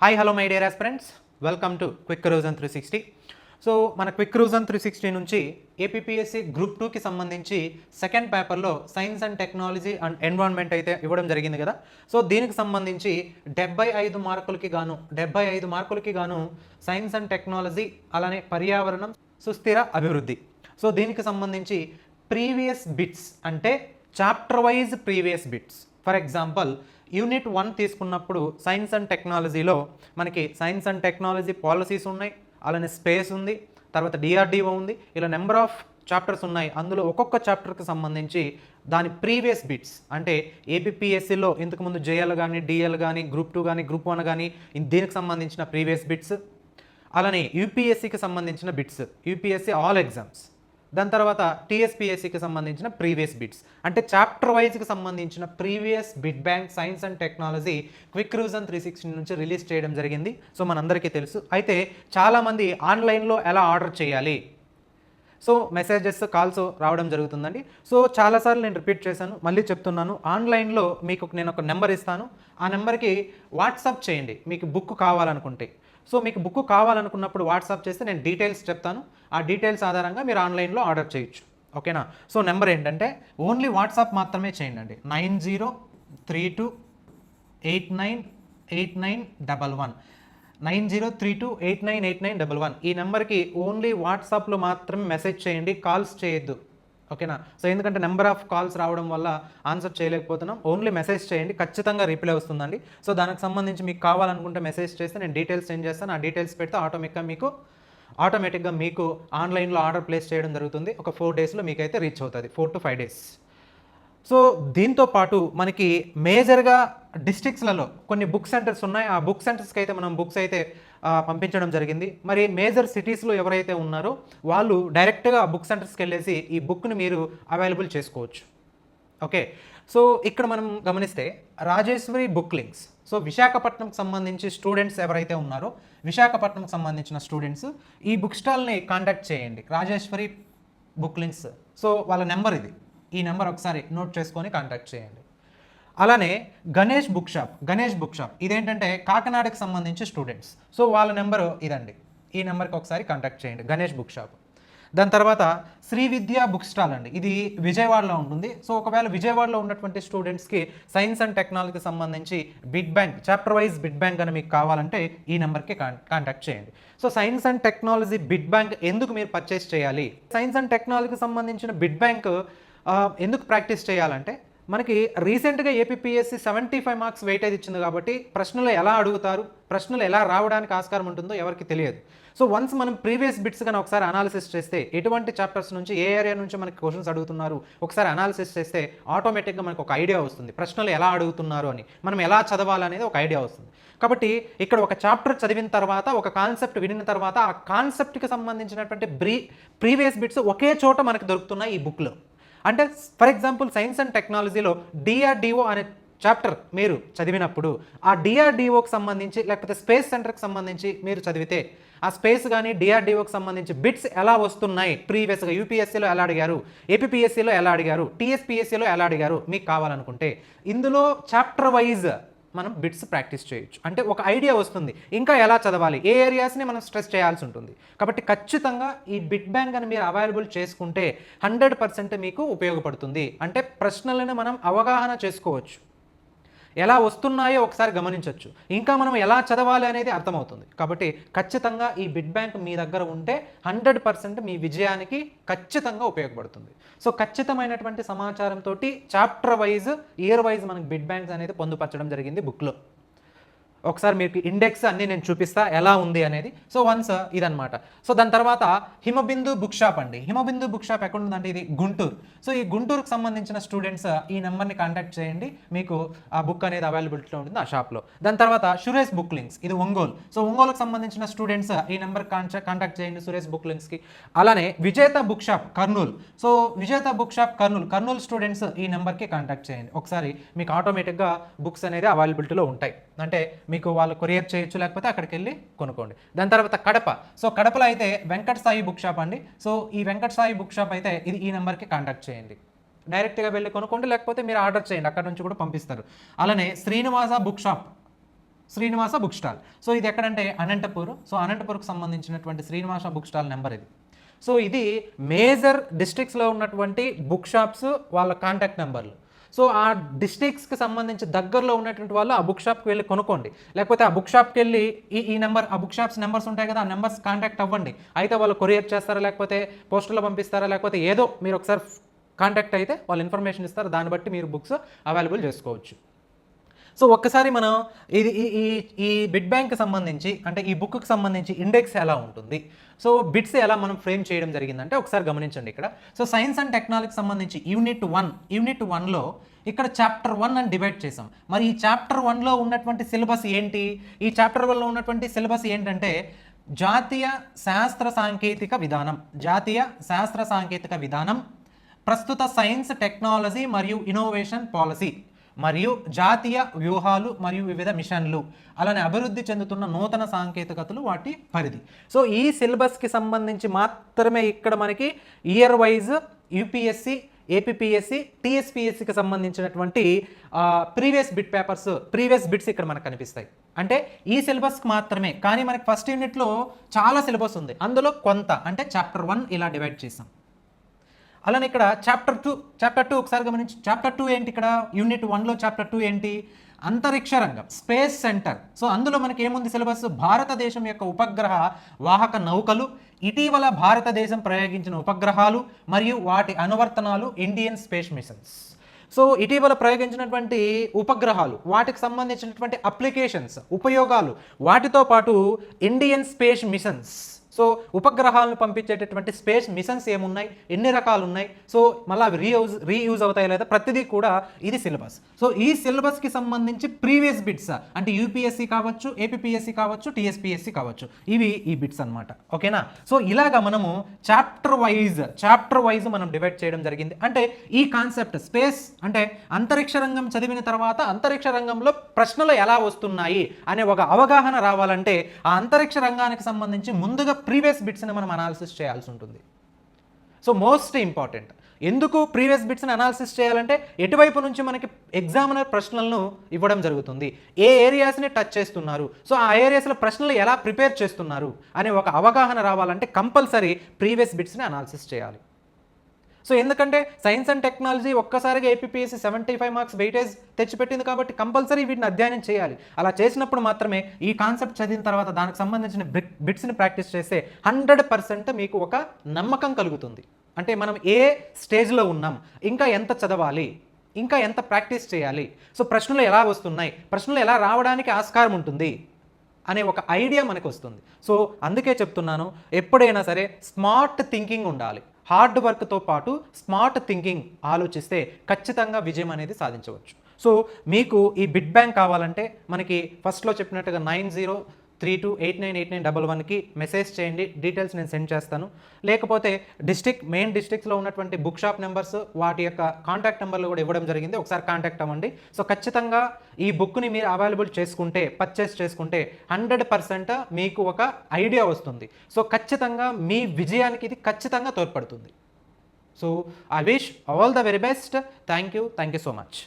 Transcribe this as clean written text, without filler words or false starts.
Hi hello my dear aspirants, welcome to quick revision 360. So మన quick revision 360 నుంచి APPSC group 2కి సంబంధించి second పేపర్లో science and technology and environment అయితే ఇవ్వడం జరిగింది కదా. సో దీనికి సంబంధించి 75 మార్కులకి గాను సైన్స్ అండ్ టెక్నాలజీ, అలానే పర్యావరణం, సుస్థిర అభివృద్ధి. సో దీనికి సంబంధించి ప్రీవియస్ బిట్స్ అంటే chapter wise previous bits. For example unit 1 తీసుకున్నప్పుడు సైన్స్ అండ్ టెక్నాలజీలో మనకి సైన్స్ అండ్ టెక్నాలజీ పాలసీస్ ఉన్నాయి, అలానే స్పేస్ ఉంది, తర్వాత డిఆర్డిఓ ఉంది, ఇలా నెంబర్ ఆఫ్ చాప్టర్స్ ఉన్నాయి. అందులో ఒక్కొక్క చాప్టర్కి సంబంధించి దాని ప్రీవియస్ బిట్స్ అంటే ఏపీపీఎస్సీలో ఇంతకుముందు జేఎల్ కానీ, డిఎల్ కానీ, గ్రూప్ 2 కానీ, గ్రూప్ 1 కానీ దీనికి సంబంధించిన ప్రీవియస్ బిట్స్, అలానే యూపీఎస్సీకి సంబంధించిన బిట్స్, యూపీఎస్సీ ఆల్ ఎగ్జామ్స్, దాని తర్వాత టీఎస్పీఎస్సీకి సంబంధించిన ప్రీవియస్ బిట్స్ అంటే చాప్టర్ వైజ్కి సంబంధించిన previous bit bank science and technology quick revision 360 నుంచి రిలీజ్ చేయడం జరిగింది. సో మనందరికీ తెలుసు. అయితే చాలామంది ఆన్లైన్లో ఎలా ఆర్డర్ చేయాలి, సో మెసేజెస్, కాల్స్ రావడం జరుగుతుందండి. సో చాలాసార్లు నేను రిపీట్ చేశాను, మళ్ళీ చెప్తున్నాను. ఆన్లైన్లో మీకు నేను ఒక నెంబర్ ఇస్తాను, ఆ నెంబర్కి వాట్సాప్ చేయండి మీకు బుక్ కావాలనుకుంటే. సో మీకు బుక్ కావాలనుకున్నప్పుడు వాట్సాప్ చేస్తే నేను డీటెయిల్స్ చెప్తాను, ఆ డీటెయిల్స్ ఆధారంగా మీరు ఆన్లైన్లో ఆర్డర్ చేయొచ్చు. ఓకేనా? సో నెంబర్ ఏంటంటే ఓన్లీ వాట్సాప్ మాత్రమే చేయండి. 9032898911 9032898911 ఈ నెంబర్కి ఓన్లీ వాట్సాప్లో మాత్రమే మెసేజ్ చేయండి, కాల్స్ చేయొద్దు. ఓకేనా? సో ఎందుకంటే నెంబర్ ఆఫ్ కాల్స్ రావడం వల్ల ఆన్సర్ చేయలేకపోతున్నాం. ఓన్లీ మెసేజ్ చేయండి, ఖచ్చితంగా రిప్లై వస్తుందండి. సో దానికి సంబంధించి మీకు కావాలనుకుంటే మెసేజ్ చేస్తే నేను డీటెయిల్స్ సెండ్ చేస్తాను. ఆ డీటెయిల్స్ పెడితే ఆటోమేటిక్గా మీకు ఆన్లైన్లో ఆర్డర్ ప్లేస్ చేయడం జరుగుతుంది. ఒక 4 డేస్లో మీకు అయితే రీచ్ అవుతుంది, 4 to 5 days. సో దీంతో పాటు మనకి మేజర్గా డిస్ట్రిక్ట్స్లలో కొన్ని బుక్ సెంటర్స్ ఉన్నాయి. ఆ బుక్ సెంటర్స్కి అయితే మనం బుక్స్ అయితే పంపించడం జరిగింది. మరి మేజర్ సిటీస్లో ఎవరైతే ఉన్నారో వాళ్ళు డైరెక్ట్గా బుక్ సెంటర్స్కి వెళ్ళేసి ఈ బుక్ని మీరు అవైలబుల్ చేసుకోవచ్చు. ఓకే, సో ఇక్కడ మనం గమనిస్తే రాజేశ్వరి బుక్ లింక్స్. సో విశాఖపట్నంకి సంబంధించి స్టూడెంట్స్ ఎవరైతే ఉన్నారో విశాఖపట్నంకి సంబంధించిన స్టూడెంట్స్ ఈ బుక్ స్టాల్ని కాంటాక్ట్ చేయండి, రాజేశ్వరి బుక్ లింక్స్. సో వాళ్ళ నెంబర్ ఇది, ఈ నెంబర్ ఒకసారి నోట్ చేసుకొని కాంటాక్ట్ చేయండి. అలానే గణేష్ బుక్ షాప్ ఇదేంటంటే కాకినాడకి సంబంధించి స్టూడెంట్స్. సో వాళ్ళ నెంబరు ఇదండి, ఈ నెంబర్కి ఒకసారి కాంటాక్ట్ చేయండి, గణేష్ బుక్ షాప్. దాని తర్వాత శ్రీ విద్యా బుక్ స్టాల్ అండి, ఇది విజయవాడలో ఉంటుంది. సో ఒకవేళ విజయవాడలో ఉన్నటువంటి స్టూడెంట్స్కి సైన్స్ అండ్ టెక్నాలజీకి సంబంధించి bit bank, chapter wise bit bank అని మీకు కావాలంటే ఈ నెంబర్కి కాంటాక్ట్ చేయండి. So science and technology bit bank ఎందుకు మీరు పర్చేస్ చేయాలి, సైన్స్ అండ్ టెక్నాలజీకి సంబంధించిన బిట్ బ్యాంక్ ఎందుకు ప్రాక్టీస్ చేయాలంటే మనకి రీసెంట్గా ఏపీపీఎస్సీ 75 మార్క్స్ వెయిటేజ్ ఇచ్చింది కాబట్టి ప్రశ్నలు ఎలా అడుగుతారు, ప్రశ్నలు ఎలా రావడానికి ఆస్కారం ఉంటుందో ఎవరికి తెలియదు. సో వన్స్ మనం ప్రీవియస్ బిట్స్ కానీ ఒకసారి అనాలిసిస్ చేస్తే ఎటువంటి చాప్టర్స్ నుంచి ఏ ఏరియా నుంచి మనకి క్వశ్చన్స్ అడుగుతున్నారు ఒకసారి అనాలిసిస్ చేస్తే ఆటోమేటిక్గా మనకు ఒక ఐడియా వస్తుంది, ప్రశ్నలు ఎలా అడుగుతున్నారు అని, మనం ఎలా చదవాలనేది ఒక ఐడియా వస్తుంది. కాబట్టి ఇక్కడ ఒక చాప్టర్ చదివిన తర్వాత, ఒక కాన్సెప్ట్ వినిన తర్వాత ఆ కాన్సెప్ట్కి సంబంధించినటువంటి ప్రీవియస్ బిట్స్ ఒకే చోట మనకు దొరుకుతున్నాయి ఈ బుక్లో. అంటే ఫర్ ఎగ్జాంపుల్ సైన్స్ అండ్ టెక్నాలజీలో డిఆర్డిఓ అనే చాప్టర్ మీరు చదివినప్పుడు ఆ డిఆర్డిఓకి సంబంధించి లేకపోతే స్పేస్ సెంటర్కి సంబంధించి మీరు చదివితే ఆ స్పేస్ కానీ డిఆర్డిఓకి సంబంధించి బిట్స్ ఎలా వస్తున్నాయి, ప్రీవియస్గా యూపీఎస్సీలో ఎలా అడిగారు, ఏపీపీఎస్సీలో ఎలా అడిగారు, టీఎస్పీఎస్సీలో ఎలా అడిగారు మీకు కావాలనుకుంటే ఇందులో చాప్టర్ వైజ్ మనం బిట్స్ ప్రాక్టీస్ చేయొచ్చు. అంటే ఒక ఐడియా వస్తుంది, ఇంకా ఎలా చదవాలి, ఏ ఏరియాస్ని మనం స్ట్రెస్ చేయాల్సి ఉంటుంది. కాబట్టి ఖచ్చితంగా ఈ బిట్ బ్యాంక్ అని మీరు అవైలబుల్ చేసుకుంటే 100% మీకు ఉపయోగపడుతుంది. అంటే ప్రశ్నలను మనం అవగాహన చేసుకోవచ్చు, ఎలా వస్తున్నాయో ఒకసారి గమనించవచ్చు, ఇంకా మనం ఎలా చదవాలి అనేది అర్థమవుతుంది. కాబట్టి ఖచ్చితంగా ఈ బిట్ బ్యాంక్ మీ దగ్గర ఉంటే 100% మీ విజయానికి ఖచ్చితంగా ఉపయోగపడుతుంది. సో ఖచ్చితమైనటువంటి సమాచారంతో చాప్టర్ వైజ్, ఇయర్ వైజ్ మనకి బిట్ బ్యాంక్స్ అనేది పొందుపరచడం జరిగింది బుక్లో. ఒకసారి మీకు ఇండెక్స్ అన్నీ నేను చూపిస్తా ఎలా ఉంది అనేది. సో వన్స్ ఇదనమాట. సో దాని తర్వాత హిమబిందు బుక్ షాప్ అండి. హిమబిందు బుక్ షాప్ ఎక్కడ ఉందంటే ఇది గుంటూరు. సో ఈ గుంటూరుకు సంబంధించిన స్టూడెంట్స్ ఈ నెంబర్ని కాంటాక్ట్ చేయండి, మీకు ఆ బుక్ అనేది అవైలబిలిటీలో ఉంటుంది ఆ షాప్లో. దాని తర్వాత సురేష్ బుక్ లింక్స్, ఇది ఒంగోలు. సో ఒంగోలుకు సంబంధించిన స్టూడెంట్స్ ఈ నెంబర్ కాంటాక్ట్ చేయండి, సురేష్ బుక్ లింక్స్కి. అలానే విజేత బుక్ షాప్ కర్నూలు. సో విజేత బుక్ షాప్ కర్నూలు స్టూడెంట్స్ ఈ నెంబర్కి కాంటాక్ట్ చేయండి. ఒకసారి మీకు ఆటోమేటిక్గా బుక్స్ అనేది అవైలబిలిటీలో ఉంటాయి, అంటే మీకు వాళ్ళు కొరియర్ చేయొచ్చు, లేకపోతే అక్కడికి వెళ్ళి కొనుక్కోండి. దాని తర్వాత కడప. సో కడపలో అయితే వెంకట సాయి బుక్ షాప్ అండి. సో ఈ వెంకట సాయి బుక్ షాప్ అయితే ఇది ఈ నెంబర్కి కాంటాక్ట్ చేయండి, డైరెక్ట్గా వెళ్ళి కొనుక్కోండి, లేకపోతే మీరు ఆర్డర్ చేయండి, అక్కడ నుంచి కూడా పంపిస్తారు. అలానే Srinivasa book shop Srinivasa book stall. So ఇది ఎక్కడంటే అనంతపూర్. సో అనంతపూర్కి సంబంధించినటువంటి శ్రీనివాస బుక్ స్టాల్ నెంబర్ ఇది. సో ఇది మేజర్ డిస్ట్రిక్ట్స్లో ఉన్నటువంటి బుక్ షాప్స్ వాళ్ళ కాంటాక్ట్ నెంబర్లు. సో ఆ డిస్ట్రిక్ట్స్కి సంబంధించి దగ్గరలో ఉన్నటువంటి వాళ్ళు ఆ బుక్ షాప్కి వెళ్ళి కొనుక్కోండి, లేకపోతే ఆ బుక్ షాప్కి వెళ్ళి ఈ నెంబర్, ఆ బుక్ షాప్స్ నెంబర్స్ ఉంటాయి కదా, ఆ నెంబర్స్ కాంటాక్ట్ అవ్వండి. అయితే వాళ్ళు కొరియర్ చేస్తారా, లేకపోతే పోస్టర్లో పంపిస్తారా, లేకపోతే ఏదో మీరు ఒకసారి కాంటాక్ట్ అయితే వాళ్ళు ఇన్ఫర్మేషన్ ఇస్తారు, దాన్ని బట్టి మీరు బుక్స్ అవైలబుల్ చేసుకోవచ్చు. సో ఒక్కసారి మనం ఇది ఈ బిట్ బ్యాంక్కి సంబంధించి, అంటే ఈ బుక్కి సంబంధించి ఇండెక్స్ ఎలా ఉంటుంది, సో బిట్స్ ఎలా మనం ఫ్రేమ్ చేయడం జరిగిందంటే ఒకసారి గమనించండి ఇక్కడ. సో సైన్స్ అండ్ టెక్నాలజీకి సంబంధించి యూనిట్ 1లో ఇక్కడ చాప్టర్ 1 అని డివైడ్ చేసాం. మరి ఈ చాప్టర్ 1లో ఉన్నటువంటి సిలబస్ ఏంటి? ఈ చాప్టర్ 1లో ఉన్నటువంటి సిలబస్ ఏంటంటే జాతీయ శాస్త్ర సాంకేతిక విధానం, ప్రస్తుత సైన్స్, టెక్నాలజీ మరియు ఇన్నోవేషన్ పాలసీ, మరియు జాతీయ వ్యూహాలు మరియు వివిధ మిషన్లు, అలానే అభివృద్ధి చెందుతున్న నూతన సాంకేతికతలు, వాటి పరిధి. సో ఈ సిలబస్కి సంబంధించి మాత్రమే ఇక్కడ మనకి ఇయర్ వైజ్ యూపీఎస్సి, ఏపీఎస్సి, టీఎస్పీఎస్సికి సంబంధించినటువంటి ప్రీవియస్ బిట్స్ ఇక్కడ మనకు కనిపిస్తాయి. అంటే ఈ సిలబస్కి మాత్రమే. కానీ మనకి ఫస్ట్ యూనిట్లో చాలా సిలబస్ ఉంది, అందులో కొంత అంటే చాప్టర్ 1 ఇలా డివైడ్ చేసాం. అలానే ఇక్కడ చాప్టర్ 2 ఒకసారి గమనించి, చాప్టర్ 2 ఏంటి? ఇక్కడ యూనిట్ 1లో చాప్టర్ 2 ఏంటి? అంతరిక్ష రంగం, స్పేస్ సెంటర్. సో అందులో మనకి ఏముంది సిలబస్? భారతదేశం యొక్క ఉపగ్రహ వాహక నౌకలు, ఇటీవల భారతదేశం ప్రయోగించిన ఉపగ్రహాలు మరియు వాటి అనువర్తనాలు, ఇండియన్ స్పేస్ మిషన్స్. సో ఇటీవల ప్రయోగించినటువంటి ఉపగ్రహాలు, వాటికి సంబంధించినటువంటి అప్లికేషన్స్, ఉపయోగాలు, వాటితో పాటు ఇండియన్ స్పేస్ మిషన్స్. సో ఉపగ్రహాలను పంపించేటటువంటి స్పేస్ మిషన్స్ ఏమున్నాయి, ఎన్ని రకాలు ఉన్నాయి, సో మళ్ళీ అవి రీయూజ్ అవుతాయి లేదా, ప్రతిదీ కూడా ఇది సిలబస్. సో ఈ సిలబస్కి సంబంధించి ప్రీవియస్ బిట్స్ అంటే యూపీఎస్సీ కావచ్చు, ఏపీఎస్సీ కావచ్చు, టీఎస్పీఎస్సీ కావచ్చు, ఇవి ఈ బిట్స్ అనమాట. ఓకేనా? సో ఇలాగా మనము చాప్టర్ వైజ్ మనం డివైడ్ చేయడం జరిగింది. అంటే ఈ కాన్సెప్ట్ స్పేస్ అంటే అంతరిక్ష రంగం చదివిన తర్వాత అంతరిక్ష రంగంలో ప్రశ్నలు ఎలా వస్తున్నాయి అనే ఒక అవగాహన రావాలంటే ఆ అంతరిక్ష రంగానికి సంబంధించి ముందుగా ప్రీవియస్ బిట్స్ని మనం అనాలిసిస్ చేయాల్సి ఉంటుంది. So most important. ఎందుకు ప్రీవియస్ బిట్స్ని అనాలిసిస్ చేయాలంటే ఎటువైపు నుంచి మనకి ఎగ్జామినర్ ప్రశ్నలను ఇవ్వడం జరుగుతుంది, ఏ ఏరియాస్ని టచ్ చేస్తున్నారు, సో ఆ ఏరియాస్లో ప్రశ్నలు ఎలా ప్రిపేర్ చేస్తున్నారు అనే ఒక అవగాహన రావాలంటే కంపల్సరీ ప్రీవియస్ బిట్స్ని అనాలిసిస్ చేయాలి. సో ఎందుకంటే సైన్స్ అండ్ టెక్నాలజీ ఒక్కసారిగా ఏపీఎస్సీ 75 మార్క్స్ వెయిటేజ్ తెచ్చిపెట్టింది కాబట్టి కంపల్సరీ వీటిని అధ్యయనం చేయాలి. అలా చేసినప్పుడు మాత్రమే ఈ కాన్సెప్ట్ చదివిన తర్వాత దానికి సంబంధించిన బిట్స్ని ప్రాక్టీస్ చేస్తే 100% మీకు ఒక నమ్మకం కలుగుతుంది. అంటే మనం ఏ స్టేజ్లో ఉన్నాం, ఇంకా ఎంత చదవాలి, ఇంకా ఎంత ప్రాక్టీస్ చేయాలి, సో ప్రశ్నలు ఎలా వస్తున్నాయి, ప్రశ్నలు ఎలా రావడానికి ఆస్కారం ఉంటుంది అనే ఒక ఐడియా మనకు వస్తుంది. సో అందుకే చెప్తున్నాను, ఎప్పుడైనా సరే స్మార్ట్ థింకింగ్ ఉండాలి. హార్డ్ వర్క్తో పాటు స్మార్ట్ థింకింగ్ ఆలోచిస్తే ఖచ్చితంగా విజయం అనేది సాధించవచ్చు. సో మీకు ఈ బిట్ బ్యాంక్ కావాలంటే మనకి ఫస్ట్లో చెప్పినట్టుగా 9032898911కి మెసేజ్ చేయండి, డీటెయిల్స్ నేను సెండ్ చేస్తాను. లేకపోతే మెయిన్ డిస్ట్రిక్ట్స్లో ఉన్నటువంటి బుక్ షాప్ నెంబర్స్, వాటి యొక్క కాంటాక్ట్ నెంబర్లు కూడా ఇవ్వడం జరిగింది, ఒకసారి కాంటాక్ట్ అవ్వండి. సో ఖచ్చితంగా ఈ బుక్ని మీరు అవైలబుల్ చేసుకుంటే, పర్చేస్ చేసుకుంటే 100% మీకు ఒక ఐడియా వస్తుంది. సో ఖచ్చితంగా మీ విజయానికి ఇది ఖచ్చితంగా తోడ్పడుతుంది. So I wish all the very best. Thank you so much.